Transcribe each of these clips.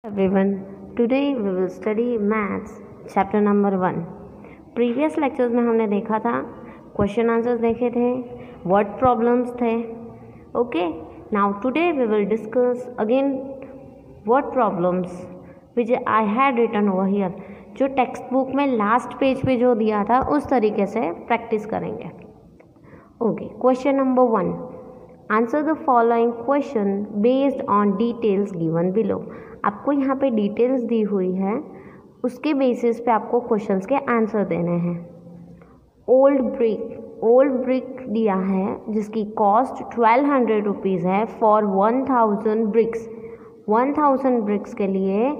Everyone, today we will study maths chapter number 1. Previous lectures में हमने देखा था, क्वेश्चन आंसर्स देखे थे, वर्ड प्रॉब्लम्स थे. Okay, now today we will discuss again word problems which I had written over here. जो text book में last page पे जो दिया था उस तरीके से प्रैक्टिस करेंगे. Okay, question number 1. Answer the following question based on details given below. आपको यहाँ पे डिटेल्स दी हुई है, उसके बेसिस पे आपको क्वेश्चंस के आंसर देने हैं. ओल्ड ब्रिक दिया है जिसकी कॉस्ट 1200 रुपीज़ है फॉर 1000 ब्रिक्स. 1000 ब्रिक्स के लिए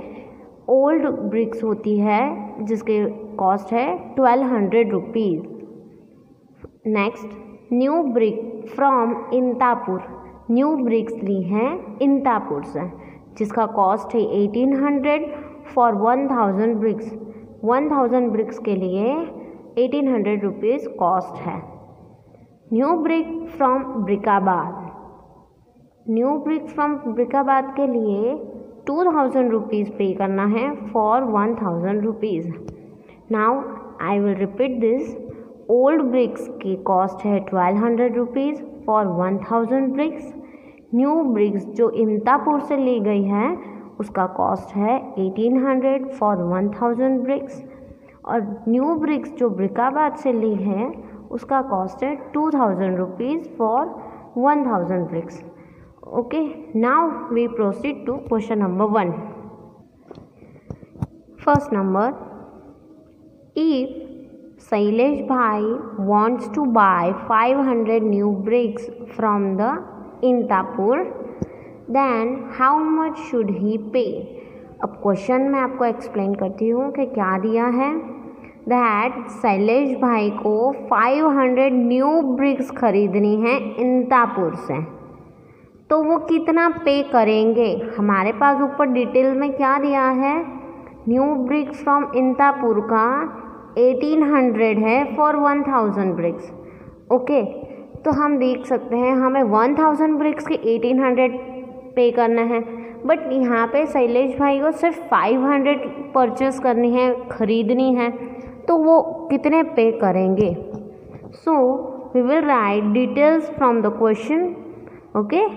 ओल्ड ब्रिक्स होती है जिसके कॉस्ट है 1200 rupees. Next, new brick from Intapur. New bricks ली हैं इंतापुर से जिसका कॉस्ट है 1800 फॉर 1000 ब्रिक्स. 1000 ब्रिक्स के लिए 1800 रुपीज़ कॉस्ट है. New brick from Brickabad. New brick from Brickabad के लिए 2000 रुपीज़ पे करना है for 1000 rupees. Now I will repeat this. Old bricks की कॉस्ट है 1200 rupees for 1000 bricks. New bricks जो इंतापुर से ली गई है उसका कॉस्ट है 1800 फॉर 1000 ब्रिक्स. और न्यू ब्रिक्स जो ब्रिकाबाद से ली है उसका कॉस्ट है 2000 rupees for 1000 bricks. Okay, now we proceed to question number 1. First number, if Sailesh Bhai wants to buy 500 new bricks from the Intapur, then how much should he pay? अब question में आपको explain करती हूँ कि क्या दिया है. That Shailesh भाई को 500 न्यू ब्रिक्स खरीदनी है इंतापुर से, तो वो कितना पे करेंगे. हमारे पास ऊपर डिटेल में क्या दिया है, न्यू ब्रिक्स फ्रॉम इंतापुर का 1800 है फॉर 1000 ब्रिक्स. ओके, तो हम देख सकते हैं हमें 1000 ब्रिक्स के 1800 पे करना है, बट यहाँ पे शैलेश भाई को सिर्फ 500 परचेस करनी है, खरीदनी है, तो वो कितने पे करेंगे. So we will write details from the question. Okay,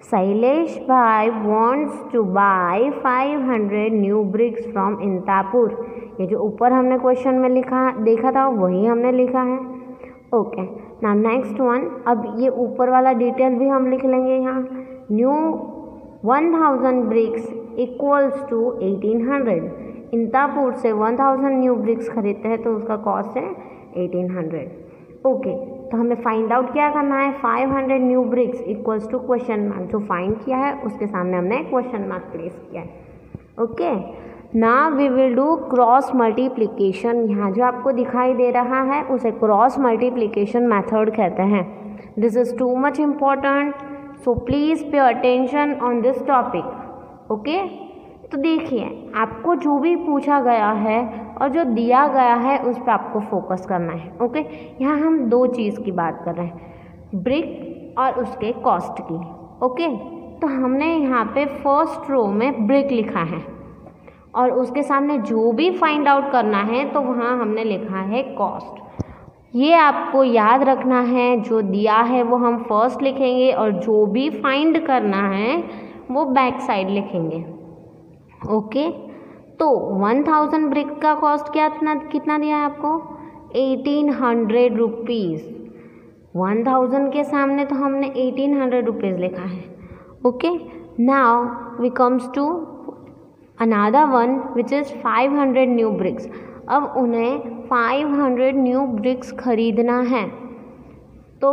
Shailesh bhai wants to buy 500 new bricks from Intapur. ये जो ऊपर हमने क्वेश्चन में देखा था वही हमने लिखा है. Okay, now next one. अब ये ऊपर वाला डिटेल भी हम लिख लेंगे यहाँ. New 1000 bricks equals to 1800. Intapur से 1000 न्यू ब्रिक्स खरीदते हैं तो उसका कॉस्ट है 1800. ओके, तो हमें फाइंड आउट क्या करना है. 500 new bricks equals to question mark. जो फाइंड किया है उसके सामने हमने क्वेश्चन मार्क प्लेस किया है. Okay, now we will do cross multiplication. यहाँ जो आपको दिखाई दे रहा है उसे क्रॉस मल्टीप्लिकेशन मेथड कहते हैं. This is too much important, so please pay attention on this topic. Okay, तो देखिए आपको जो भी पूछा गया है और जो दिया गया है उस पर आपको फोकस करना है. ओके, यहाँ हम दो चीज़ की बात कर रहे हैं, ब्रिक और उसके कॉस्ट की. ओके, तो हमने यहाँ पे फर्स्ट रो में ब्रिक लिखा है और उसके सामने जो भी फाइंड आउट करना है तो वहाँ हमने लिखा है कॉस्ट. ये आपको याद रखना है, जो दिया है वो हम फर्स्ट लिखेंगे और जो भी फाइंड करना है वो बैक साइड लिखेंगे. ओके, तो 1000 ब्रिक का कॉस्ट कितना दिया है आपको, 1800 रुपीज़. 1000 के सामने तो हमने 1800 रुपीज़ लिखा है. Okay, now we comes to another one which is 500 new bricks. अब उन्हें 500 न्यू ब्रिक्स खरीदना है तो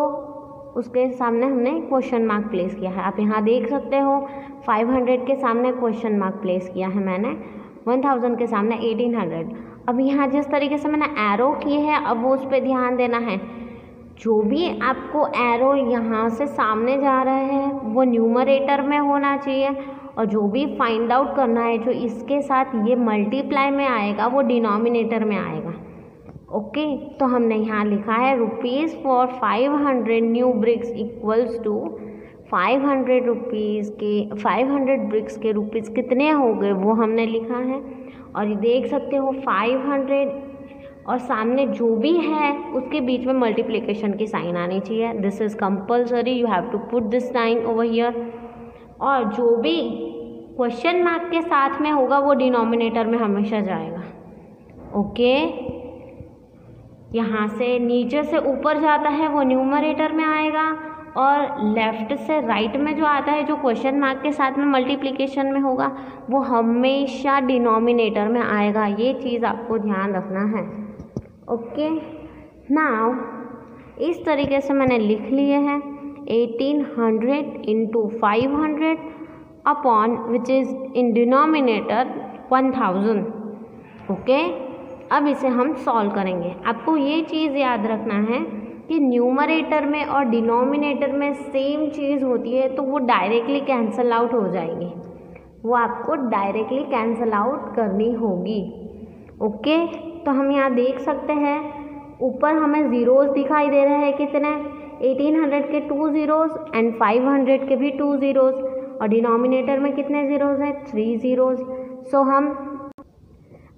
उसके सामने हमने क्वेश्चन मार्क प्लेस किया है. आप यहाँ देख सकते हो 500 के सामने क्वेश्चन मार्क प्लेस किया है मैंने, 1000 के सामने 1800. अब यहाँ जिस तरीके से मैंने एरो किए हैं अब वो उस पर ध्यान देना है. जो भी आपको एरो यहाँ से सामने जा रहे हैं वो न्यूमरेटर में होना चाहिए और जो भी फाइंड आउट करना है जो इसके साथ ये मल्टीप्लाई में आएगा वो डिनोमिनेटर में आएगा. ओके, तो हमने यहाँ लिखा है rupees for 500 new bricks equals to 500 rupees के 500 ब्रिक्स के रुपीज़ कितने हो गए वो हमने लिखा है। और ये देख सकते हो 500 और सामने जो भी है उसके बीच में मल्टीप्लिकेशन की साइन आनी चाहिए। This is compulsory, you have to put this sign over here. और जो भी क्वेश्चन मार्क के साथ में होगा वो डिनोमिनेटर में हमेशा जाएगा। ओके, यहाँ से नीचे से ऊपर जाता है वो न्यूमरेटर में आएगा, और लेफ्ट से राइट में जो आता है जो क्वेश्चन मार्क के साथ में मल्टीप्लिकेशन में होगा वो हमेशा डिनोमिनेटर में आएगा। ये चीज़ आपको ध्यान रखना है। ओके, नाउ इस तरीके से मैंने लिख लिए हैं 1800 into 500 upon which is in denominator 1000। Okay, अब इसे हम सॉल्व करेंगे। आपको ये चीज़ याद रखना है कि न्यूमरेटर में और डिनोमिनेटर में सेम चीज़ होती है तो वो डायरेक्टली कैंसल आउट हो जाएगी, वो आपको डायरेक्टली कैंसल आउट करनी होगी। ओके, तो हम यहाँ देख सकते हैं ऊपर हमें ज़ीरोज़ दिखाई दे रहे हैं कितने, 1800 के 2 ज़ीरोज़ एंड 500 के भी 2 ज़ीरोज़, और डिनोमिनेटर में कितने ज़ीरोज़ हैं, 3 ज़ीरोज़। सो हम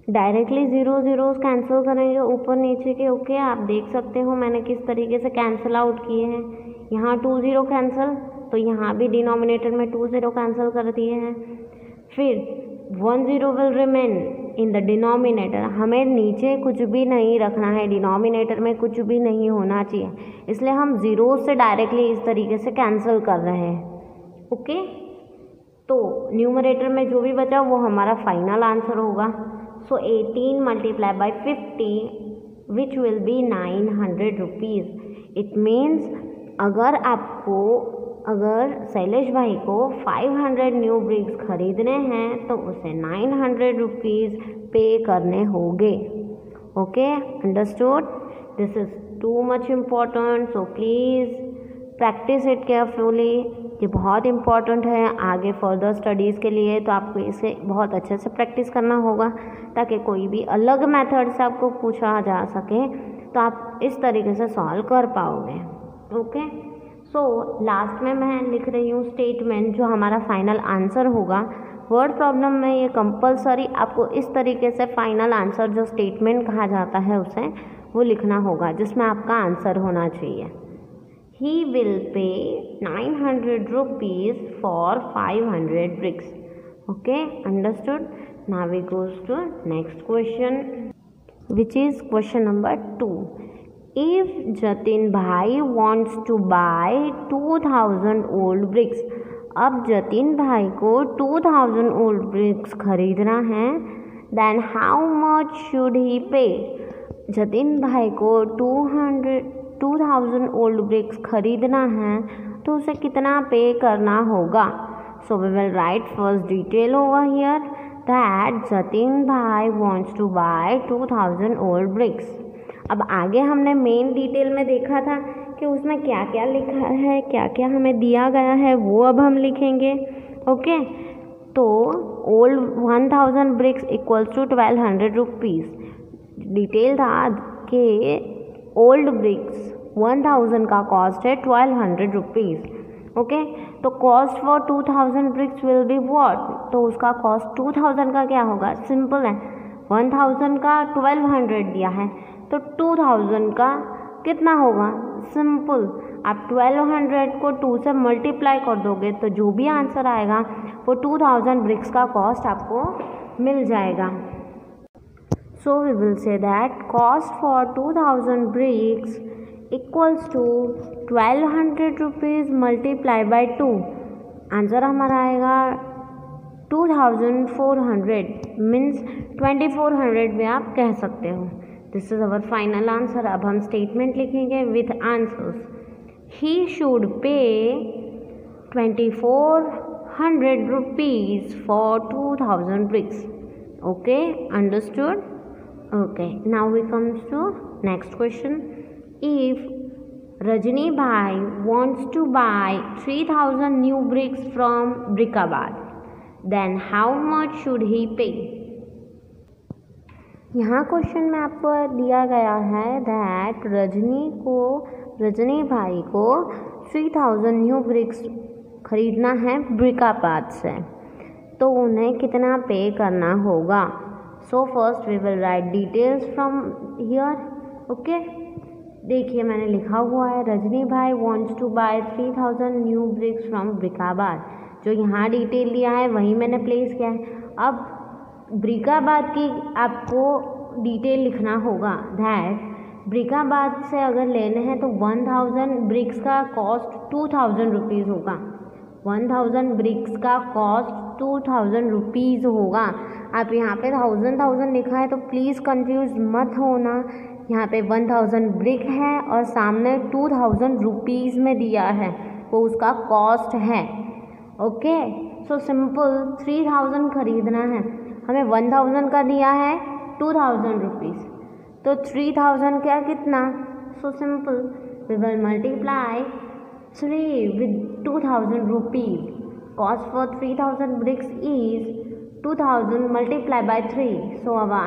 डायरेक्टली ज़ीरोज़ कैंसिल करेंगे ऊपर नीचे के। ओके, आप देख सकते हो मैंने किस तरीके से कैंसिल आउट किए हैं। यहाँ 2 ज़ीरो कैंसिल, तो यहाँ भी डिनोमिनेटर में 2 ज़ीरो कैंसिल कर दिए हैं। फिर 1 zero will remain in the denominator. हमें नीचे कुछ भी नहीं रखना है, डिनोमिनेटर में कुछ भी नहीं होना चाहिए, इसलिए हम ज़ीरो से डायरेक्टली इस तरीके से कैंसिल कर रहे हैं। ओके, तो न्यूमरेटर में जो भी बचा वो हमारा फाइनल आंसर होगा। सो 18 multiply by 50 which will be 900 rupees. It means अगर शैलेश भाई को 500 न्यू ब्रिक्स खरीदने हैं तो उसे 900 रुपीज़ पे करने होंगे। Okay, understood? This is too much important, so please practice it carefully. ये बहुत इम्पॉर्टेंट है आगे फर्दर स्टडीज़ के लिए, तो आपको इसे बहुत अच्छे से प्रैक्टिस करना होगा ताकि कोई भी अलग मेथड से आपको पूछा जा सके तो आप इस तरीके से सॉल्व कर पाओगे। ओके, सो लास्ट में मैं लिख रही हूँ स्टेटमेंट जो हमारा फाइनल आंसर होगा। वर्ड प्रॉब्लम में ये कंपलसरी आपको इस तरीके से फाइनल आंसर जो स्टेटमेंट कहा जाता है उसे वो लिखना होगा जिसमें आपका आंसर होना चाहिए। He will pay 900 rupees for 500 bricks. Okay, understood? Now we goes to next question, which is question number 2. If Jatin Bhai wants to buy 2000 old bricks, अब जतिन भाई को 2000 old bricks खरीदना है, then how much should he pay? Jatin भाई को 2000 old BRICS खरीदना है तो उसे कितना पे करना होगा। So we will write first detail over here that Jatin bhai wants to buy 2000 old bricks. अब आगे हमने मेन डिटेल में देखा था कि उसमें क्या क्या लिखा है, क्या क्या हमें दिया गया है, वो अब हम लिखेंगे। ओके, तो old 1000 bricks equals to 1200 rupees. Detail था कि ओल्ड ब्रिक्स 1000 का कॉस्ट है 1200 रुपीज़। ओके, तो cost for 2000 bricks will be what, तो उसका कॉस्ट 2000 का क्या होगा, सिंपल है, 1000 का 1200 दिया है तो 2000 का कितना होगा, सिंपल, आप 1200 को 2 से मल्टीप्लाई कर दोगे तो जो भी आंसर आएगा वो 2000 ब्रिक्स का कॉस्ट आपको मिल जाएगा। So we will say that cost for 2000 bricks equals to 1200 rupees multiplied by 2। Answer हमारा आएगा 2400 मीन्स 2400 भी आप कह सकते हो। This is our final answer. अब हम स्टेटमेंट लिखेंगे with answers. He should pay 2400 rupees for 2000 bricks। Okay, understood? Okay, now we comes to next question. If Rajni Bhai wants to buy 3000 new bricks from Brickabad, then how much should he pay? यहाँ question में आपको दिया गया है that Rajni भाई को 3000 new BRICS ख़रीदना है ब्रिकाबाद से, तो उन्हें कितना पे करना होगा। So first we will write details from here. Okay, देखिए मैंने लिखा हुआ है Rajni bhai wants to buy 3000 new bricks from Brickabad. जो यहाँ डिटेल दिया है वही मैंने प्लेस किया है। अब ब्रिकाबाद की आपको डिटेल लिखना होगा। दैट ब्रिकाबाद से अगर लेने हैं तो 1000 ब्रिक्स का कॉस्ट 2000 रुपीज़ होगा। 1000 ब्रिक्स का कॉस्ट 2000 रुपीज़ होगा। आप यहाँ पे 1000 लिखा है तो प्लीज़ कंफ्यूज मत होना। यहाँ पे 1000 ब्रिक है और सामने 2000 रुपीज़ में दिया है, वो उसका कॉस्ट है। ओके, सो सिंपल 3000 खरीदना है, हमें 1000 का दिया है 2000 रुपीज़, तो 3000 क्या कितना। So simple we will multiply 3 with 2000 rupees. Cost for 3000 bricks is 2000 multiplied by 3. So our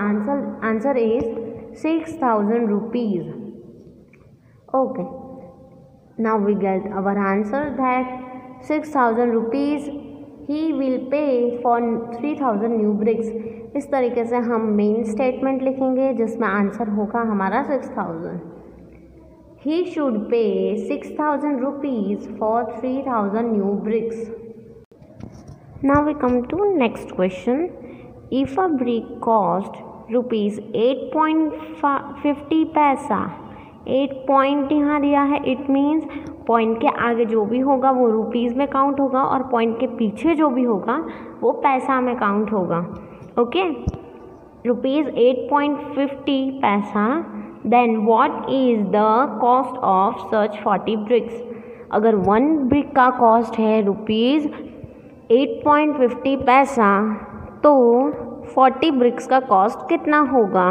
answer is 6000 rupees. Okay. Now we get our answer that 6000 rupees he will pay for 3000 new bricks. इस तरीके से हम main statement लिखेंगे जिसमें answer होगा हमारा 6000. He should pay 6000 rupees for 3000 new bricks. Now we come to next question. If a brick cost rupees 8.50 पैसा, 8 point यहाँ दिया है, इट मीन्स पॉइंट के आगे जो भी होगा वो रुपीज़ में काउंट होगा और पॉइंट के पीछे जो भी होगा वो पैसा में काउंट होगा। ओके, रुपीज़ 8.50 पैसा, then what is the cost of such 40 bricks. अगर 1 ब्रिक का कॉस्ट है रुपीज़ 8.50 पैसा तो 40 ब्रिक्स का कॉस्ट कितना होगा,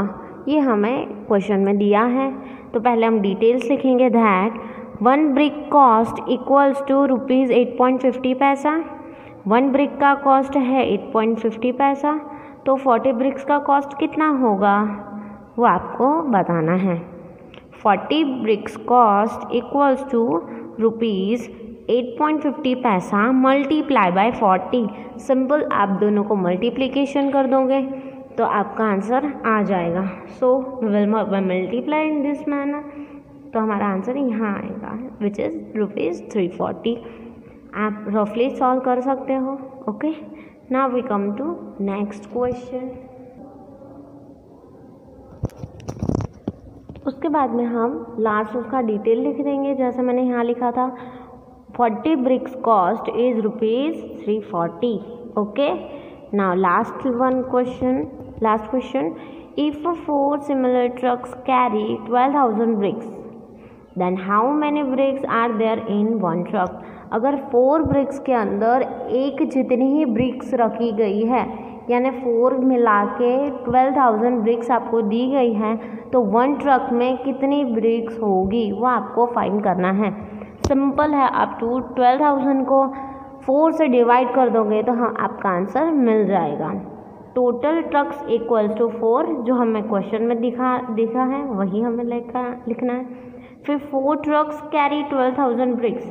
ये हमें क्वेश्चन में दिया है। तो पहले हम डिटेल्स लिखेंगे। That 1 brick cost equals to rupees 8.50 पैसा। 1 ब्रिक का कॉस्ट है 8.50 पैसा, तो 40 ब्रिक्स का कॉस्ट कितना होगा वो आपको बताना है। 40 bricks cost equals to rupees 8.50 पैसा मल्टीप्लाई बाय 40। सिंपल आप दोनों को मल्टीप्लिकेशन कर दोगे तो आपका आंसर आ जाएगा। So we will multiply in this manner, तो हमारा आंसर यहाँ आएगा विच इज़ रुपीज़ 340। आप रफली सॉल्व कर सकते हो। Okay, now we come to next question. उसके बाद में हम लास्ट उसका डिटेल लिख देंगे जैसे मैंने यहाँ लिखा था। 40 bricks cost is rupees 340. Okay, now last question. If 4 similar trucks carry 12,000 bricks, then how many bricks are there in one truck? अगर 4 bricks के अंदर एक जितनी ही bricks रखी गई है, यानी 4 मिला के 12,000 ब्रिक्स आपको दी गई है, तो 1 ट्रक में कितनी ब्रिक्स होगी वो आपको फाइंड करना है। सिंपल है, आप 12,000 को 4 से डिवाइड कर दोगे तो हाँ आपका आंसर मिल जाएगा। टोटल ट्रक्स इक्वल्स टू 4, जो हमें क्वेश्चन में दिखा है वही हमें लिखना है। फिर 4 trucks carry 12,000 bricks,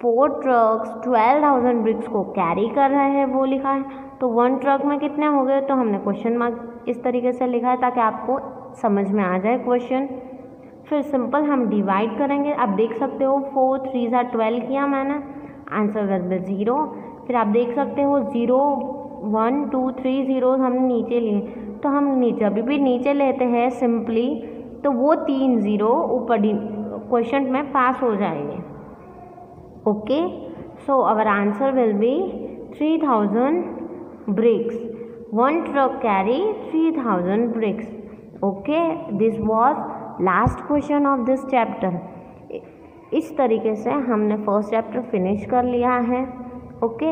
4 trucks 12,000 bricks को कैरी कर रहे हैं वो लिखा है। तो 1 ट्रक में कितने हो गए, तो हमने क्वेश्चन मार्क इस तरीके से लिखा है ताकि आपको समझ में आ जाए क्वेश्चन। फिर सिंपल हम डिवाइड करेंगे। आप देख सकते हो 4 3 12 किया मैंने, आंसर विल बी 0। फिर आप देख सकते हो 0 1 2 3 0 हमने नीचे लिए, तो हम जब भी नीचे लेते हैं सिंपली तो वो 3 0 ऊपर क्वेश्चन में पास हो जाएंगे। Okay, so our answer will be 3000 bricks. 1 truck carry 3000 bricks. Okay, this was last question of this chapter. इस तरीके से हमने फर्स्ट चैप्टर फिनिश कर लिया है। ओके,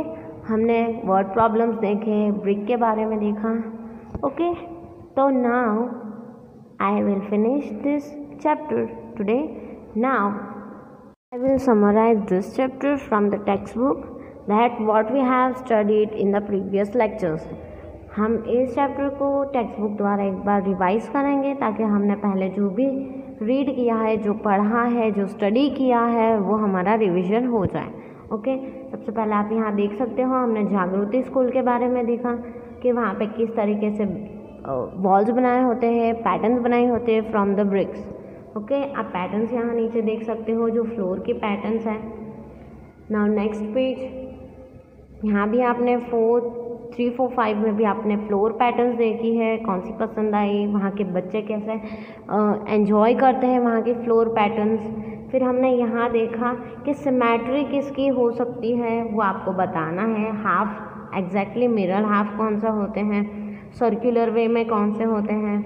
हमने वर्ड प्रॉब्लम्स देखे, ब्रिक के बारे में देखा। ओके, तो now I will finish this chapter today. Now I will summarize this chapter from the text book that what we have studied in the previous lectures. हम इस chapter को text book द्वारा एक बार रिवाइज करेंगे ताकि हमने पहले जो भी रीड किया है, जो पढ़ा है, जो स्टडी किया है वो हमारा रिवीजन हो जाए। ओके, सबसे पहले आप यहाँ देख सकते हो हमने जागृति स्कूल के बारे में देखा कि वहाँ पे किस तरीके से वॉल्स बनाए होते हैं, पैटर्न्स बनाए होते हैं फ्रॉम द ब्रिक्स। ओके, आप पैटर्न्स यहाँ नीचे देख सकते हो जो फ्लोर के पैटर्न्स हैं। नाउ नेक्स्ट पेज, यहाँ भी आपने 4, 3, 4, 5 में भी आपने फ्लोर पैटर्न्स देखी है, कौन सी पसंद आई, वहाँ के बच्चे कैसे एंजॉय करते हैं वहाँ के फ्लोर पैटर्न्स। फिर हमने यहाँ देखा कि सिमेट्री किसकी हो सकती है, वो आपको बताना है। हाफ एग्जैक्टली मिरर हाफ कौन सा होते हैं, सर्कुलर वे में कौन से होते हैं।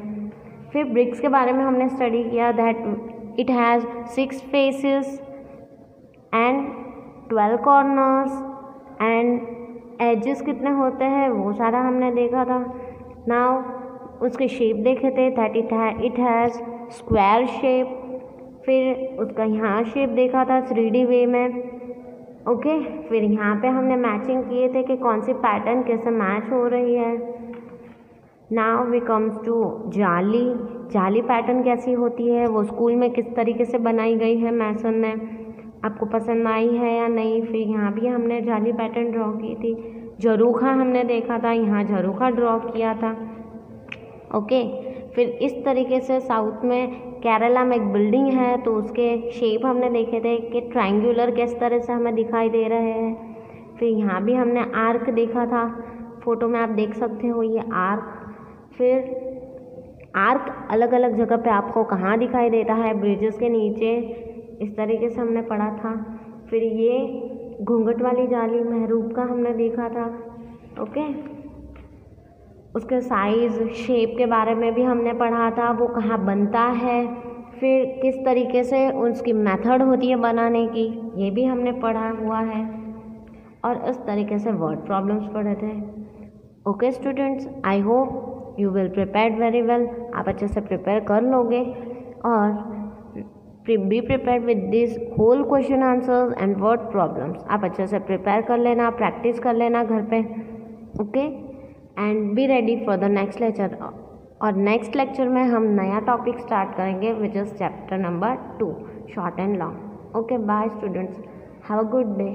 फिर ब्रिक्स के बारे में हमने स्टडी किया that it has 6 faces and 12 corners and edges कितने होते हैं वो सारा हमने देखा था। नाउ उसके शेप देखे थे that it has square shape. फिर उसका यहाँ शेप देखा था 3D वे में। ओके, फिर यहाँ पे हमने मैचिंग किए थे कि कौन सी पैटर्न कैसे मैच हो रही है। नाउ वी कम्स टू जाली। जाली पैटर्न कैसी होती है, वो स्कूल में किस तरीके से बनाई गई है मैसन ने, आपको पसंद आई है या नहीं। फिर यहाँ भी हमने जाली पैटर्न ड्रॉ की थी। झरोखा हमने देखा था, यहाँ झरोखा ड्रॉ किया था। ओके, फिर इस तरीके से साउथ में केरला में एक बिल्डिंग है तो उसके शेप हमने देखे थे कि ट्रायंगुलर किस तरह से हमें दिखाई दे रहे हैं। फिर यहाँ भी हमने आर्क देखा था, फोटो में आप देख सकते हो ये आर्क। फिर आर्क अलग अलग जगह पे आपको कहाँ दिखाई देता है, ब्रिजेस के नीचे, इस तरीके से हमने पढ़ा था। फिर ये घूंघट वाली जाली महरूब का हमने देखा था। ओके, उसके साइज़ शेप के बारे में भी हमने पढ़ा था, वो कहाँ बनता है, फिर किस तरीके से उसकी मेथड होती है बनाने की, ये भी हमने पढ़ा हुआ है। और इस तरीके से वर्ड प्रॉब्लम्स पढ़े थे। Okay students, I hope you will prepare very well. आप अच्छे से प्रिपेयर कर लोगे और be prepare with this whole question answers and word problems. आप अच्छे से प्रिपेयर कर लेना, प्रैक्टिस कर लेना घर पे। Okay, and be ready for the next lecture. और नेक्स्ट लेक्चर में हम नया टॉपिक स्टार्ट करेंगे which is chapter number 2, short and long. Okay, bye students, have a good day.